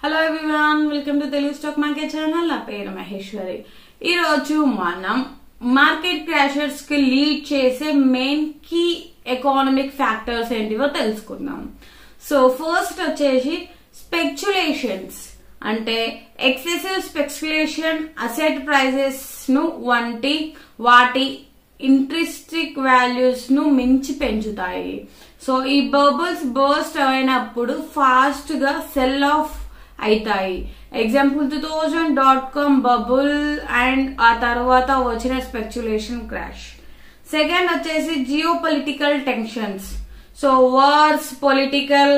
Hello everyone, welcome to Telugu stock market channel. నా పేరు మహేశ్వరి. ఈ రోజు మనం మార్కెట్ క్రాషర్స్ కి లీడ్ చేసే మెయిన్ కీ ఎకానమిక్ ఫ్యాక్టర్స్ ఏంటివో తెలుసుకుందాం. సో ఫస్ట్ వచ్చేసి స్పెక్యులేషన్స్ అంటే ఎక్సెసివ్ స్పెక్యులేషన్ అసెట్ ప్రైజెస్ ను వంటి వాటి ఇంట్రెస్టిక్ వాల్యూస్ ను మించి పెంచుతాయి. సో ఈ బబుల్స్ బర్స్ట్ అయినప్పుడు ఫాస్ట్ గా సెల్ ఆఫ్ అవుతాయి. ఎగ్జాంపుల్ 2000.com బబుల్ అండ్ ఆ తర్వాత వచ్చిన స్పెక్యులేషన్ క్రాష్. సెకండ్ వచ్చేసి Jio political tensions. So wars, political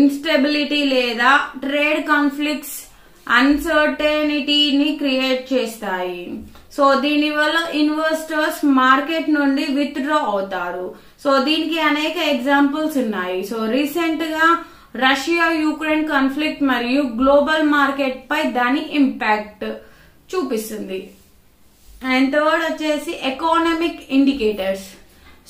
instability లేదా ట్రేడ్ కాన్ఫ్లిక్ట్స్ అన్సర్టెనిటీని క్రియేట్ చేస్తాయి. సో దీనివల్ల ఇన్వెస్టర్స్ మార్కెట్ నుండి విత్డ్రా అవుతారు. సో దీనికి అనేక ఎగ్జాంపుల్స్ ఉన్నాయి. సో రీసెంట్ గా రష్యా యుక్రెయిన్ కాన్ఫ్లిక్ట్ మరియు గ్లోబల్ మార్కెట్ పై దాని ఇంపాక్ట్ చూపిస్తుంది. అండ్ థర్డ్ వచ్చేసి economic indicators.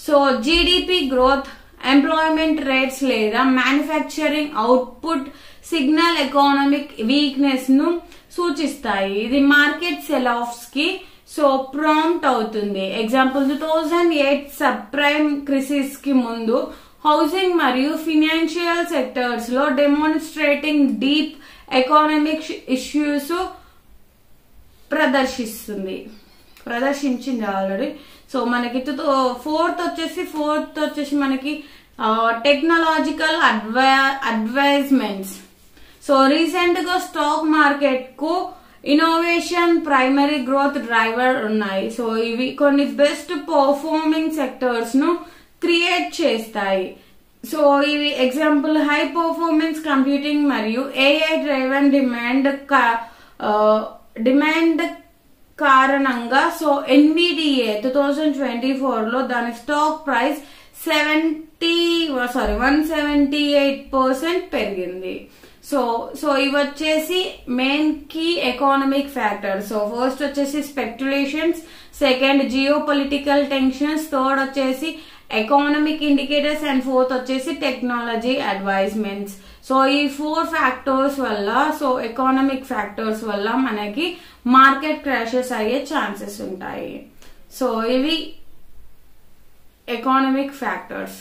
So GDP growth, employment rates లేదా manufacturing output signal economic weakness ను సూచిస్తాయి. ఇది మార్కెట్ సెల్ ఆఫ్స్ కి సో ప్రాంప్ట్ అవుతుంది. ఎగ్జాంపుల్ 2008 సబ్ ప్రైమ్ క్రైసిస్ కి ముందు హౌసింగ్ మరియు ఫైనాన్షియల్ సెక్టర్స్ లో డెమోన్స్ట్రేటింగ్ డీప్ ఎకానమిక్ ఇష్యూస్ ప్రదర్శించింది ఆల్రెడీ. సో మనకి ఫోర్త్ వచ్చేసి మనకి టెక్నాలజికల్ అడ్వైజ్మెంట్స్. సో రీసెంట్ గా స్టాక్ మార్కెట్ కు ఇన్నోవేషన్ ప్రైమరీ గ్రోత్ డ్రైవర్ ఉన్నాయి. సో ఇవి కొన్ని బెస్ట్ పర్ఫార్మింగ్ సెక్టర్స్ ను క్రియేట్ చేస్తాయి. సో ఇవి ఎగ్జాంపుల్ హై పర్ఫార్మెన్స్ కంప్యూటింగ్ మరియు ఏఐ డ్రైవెన్ డిమాండ్ కారణంగా సో ఎన్విడిఏ 2024 లో దాని స్టాక్ ప్రైస్ 178% పెరిగింది. సో ఇవి వచ్చేసి main key economic factors. So first వచ్చేసి speculations, second geo political tensions, third వచ్చేసి ఎకానమిక్ ఇండికేటర్స్ అండ్ ఫోర్త్ వచ్చేసి టెక్నాలజీ అడ్వైజ్మెంట్స్. సో ఈ 4 ఫ్యాక్టర్స్ వల్ల సో ఎకానమిక్ ఫ్యాక్టర్స్ వల్ల మనకి మార్కెట్ క్రాషెస్ అయ్యే ఛాన్సెస్ ఉంటాయి. సో ఇవి ఎకానమిక్ ఫ్యాక్టర్స్.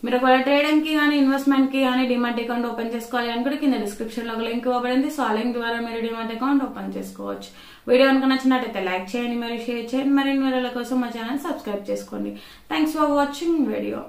మీరు ఒకవేళ ట్రేడింగ్ కి కానీ ఇన్వెస్ట్మెంట్ కి కానీ డిమాట్ అకౌంట్ ఓపెన్ చేసుకోవాలి అనుకుంటే కింద డిస్క్రిప్షన్ లో ఒక లింక్ ఇవ్వబడింది. సో ఆ లింక్ ద్వారా మీరు డిమాట్ అకౌంట్ ఓపెన్ చేసుకోవచ్చు. వీడియో కనుక నచ్చినట్టయితే లైక్ చేయండి మరియు షేర్ చేయండి. మరిన్ని వీడియోల కోసం మా ఛానల్ సబ్స్క్రైబ్ చేసుకోండి. Thanks for watching video.